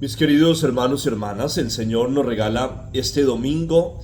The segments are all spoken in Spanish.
Mis queridos hermanos y hermanas, el Señor nos regala este domingo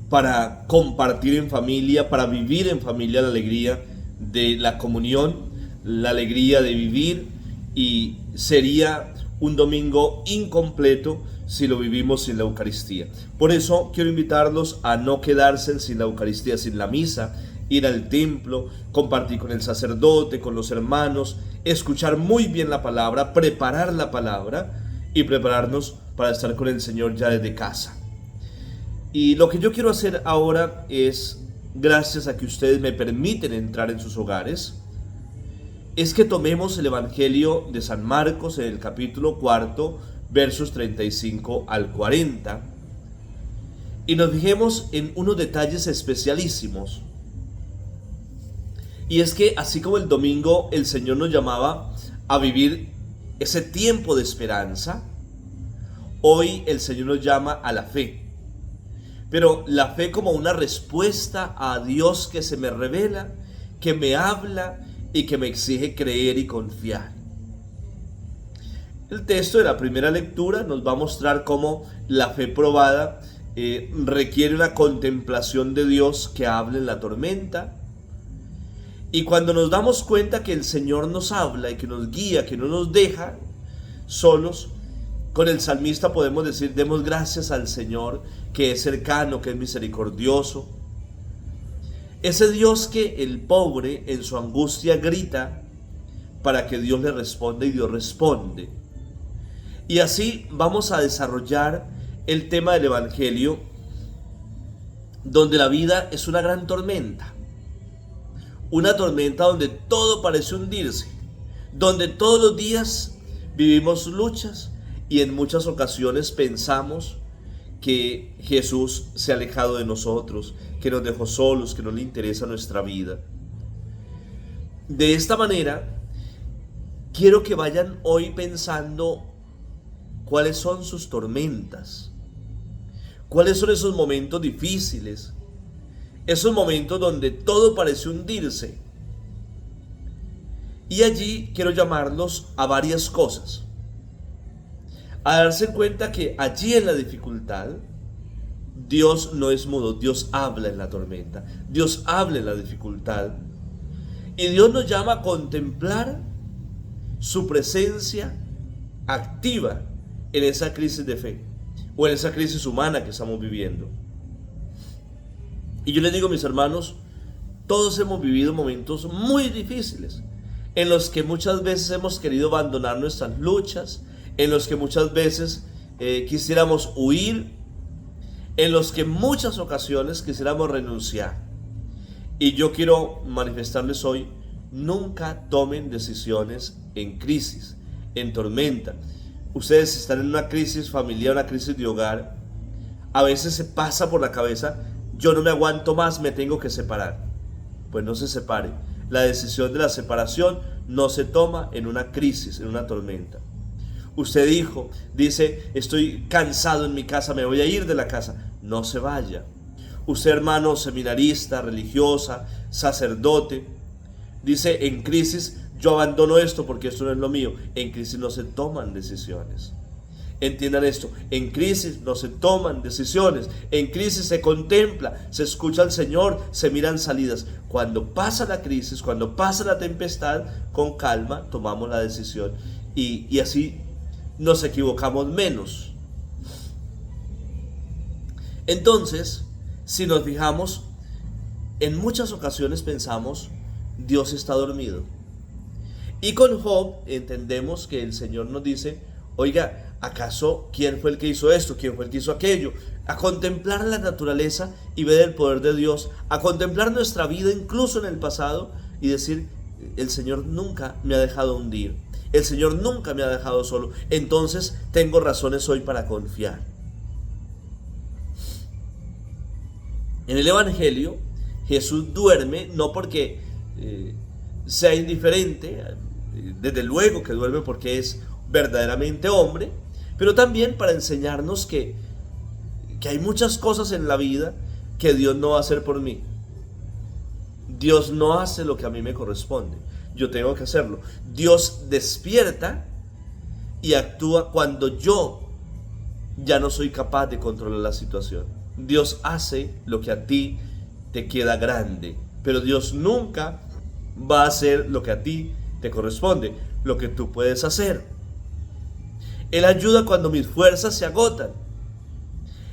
para compartir en familia, para vivir en familia la alegría de la comunión, la alegría de vivir, y sería un domingo incompleto si lo vivimos sin la Eucaristía. Por eso quiero invitarlos a no quedarse sin la Eucaristía, sin la misa, ir al templo, compartir con el sacerdote, con los hermanos, escuchar muy bien la palabra, preparar la palabra y prepararnos para estar con el Señor ya desde casa. Y lo que yo quiero hacer ahora es, gracias a que ustedes me permiten entrar en sus hogares, es que tomemos el Evangelio de San Marcos en el capítulo 4, versos 35 al 40, y nos fijemos en unos detalles especialísimos. Y es que así como el domingo el Señor nos llamaba a vivir ese tiempo de esperanza, hoy el Señor nos llama a la fe. Pero la fe como una respuesta a Dios que se me revela, que me habla y que me exige creer y confiar. El texto de la primera lectura nos va a mostrar cómo la fe probada requiere una contemplación de Dios que habla en la tormenta. Y cuando nos damos cuenta que el Señor nos habla y que nos guía, que no nos deja solos, con el salmista podemos decir: demos gracias al Señor, que es cercano, que es misericordioso. Ese Dios que el pobre en su angustia grita para que Dios le responda, y Dios responde. Y así vamos a desarrollar el tema del Evangelio, donde la vida es una gran tormenta. Una tormenta donde todo parece hundirse, donde todos los días vivimos luchas y en muchas ocasiones pensamos que Jesús se ha alejado de nosotros, que nos dejó solos, que no le interesa nuestra vida. De esta manera, quiero que vayan hoy pensando cuáles son sus tormentas, cuáles son esos momentos difíciles, esos momentos donde todo parece hundirse. Y allí quiero llamarlos a varias cosas. A darse cuenta que allí en la dificultad, Dios no es mudo, Dios habla en la tormenta, Dios habla en la dificultad. Y Dios nos llama a contemplar su presencia activa en esa crisis de fe, o en esa crisis humana que estamos viviendo. Y yo les digo, mis hermanos, todos hemos vivido momentos muy difíciles, en los que muchas veces hemos querido abandonar nuestras luchas, en los que muchas veces quisiéramos huir, en los que en muchas ocasiones quisiéramos renunciar. Y yo quiero manifestarles hoy: nunca tomen decisiones en crisis, en tormenta. Ustedes están en una crisis familiar, una crisis de hogar. A veces se pasa por la cabeza: yo no me aguanto más, me tengo que separar. Pues no se separe. La decisión de la separación no se toma en una crisis, en una tormenta. Usted dice: estoy cansado en mi casa, me voy a ir de la casa. No se vaya. Usted, hermano seminarista, religiosa, sacerdote, dice: en crisis yo abandono esto porque esto no es lo mío. En crisis no se toman decisiones. Entiendan esto: en crisis no se toman decisiones, en crisis se contempla, se escucha al Señor, se miran salidas. Cuando pasa la crisis, cuando pasa la tempestad, con calma tomamos la decisión, y así nos equivocamos menos. Entonces, si nos fijamos, en muchas ocasiones pensamos: Dios está dormido. Y con Job entendemos que el Señor nos dice: oiga, ¿acaso quién fue el que hizo esto? ¿Quién fue el que hizo aquello? A contemplar la naturaleza y ver el poder de Dios, a contemplar nuestra vida incluso en el pasado y decir: el Señor nunca me ha dejado hundir, el Señor nunca me ha dejado solo, entonces tengo razones hoy para confiar. En el Evangelio, Jesús duerme no porque sea indiferente, desde luego que duerme porque es verdaderamente hombre, pero también para enseñarnos que hay muchas cosas en la vida que Dios no va a hacer por mí. Dios no hace lo que a mí me corresponde, yo tengo que hacerlo. Dios despierta y actúa cuando yo ya no soy capaz de controlar la situación. Dios hace lo que a ti te queda grande, pero Dios nunca va a hacer lo que a ti te corresponde, lo que tú puedes hacer. Él ayuda cuando mis fuerzas se agotan,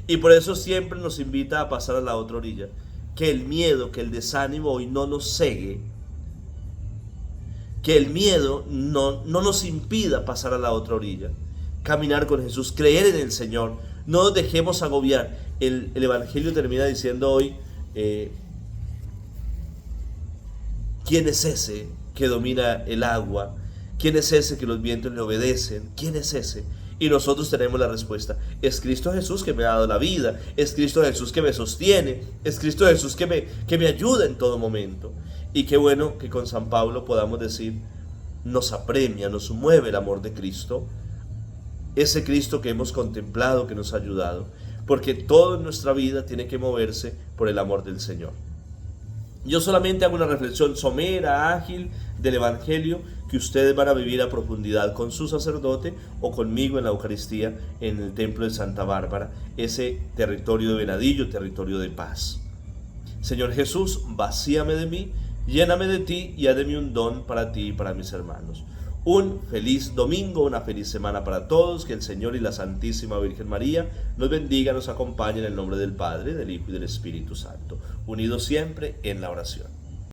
y por eso siempre nos invita a pasar a la otra orilla. Que el miedo, que el desánimo hoy no nos cegue, que el miedo no nos impida pasar a la otra orilla, caminar con Jesús, creer en el Señor, no nos dejemos agobiar. El Evangelio termina diciendo hoy, ¿quién es ese que domina el agua? ¿Quién es ese que los vientos le obedecen? ¿Quién es ese? Y nosotros tenemos la respuesta. Es Cristo Jesús que me ha dado la vida. Es Cristo Jesús que me sostiene. Es Cristo Jesús que me ayuda en todo momento. Y qué bueno que con San Pablo podamos decir, nos apremia, nos mueve el amor de Cristo. Ese Cristo que hemos contemplado, que nos ha ayudado. Porque todo en nuestra vida tiene que moverse por el amor del Señor. Yo solamente hago una reflexión somera, ágil del Evangelio que ustedes van a vivir a profundidad con su sacerdote o conmigo en la Eucaristía en el Templo de Santa Bárbara, ese territorio de Venadillo, territorio de paz. Señor Jesús, vacíame de mí, lléname de ti y haz de mí un don para ti y para mis hermanos. Un feliz domingo, una feliz semana para todos. Que el Señor y la Santísima Virgen María nos bendiga, nos acompañe en el nombre del Padre, del Hijo y del Espíritu Santo, unidos siempre en la oración.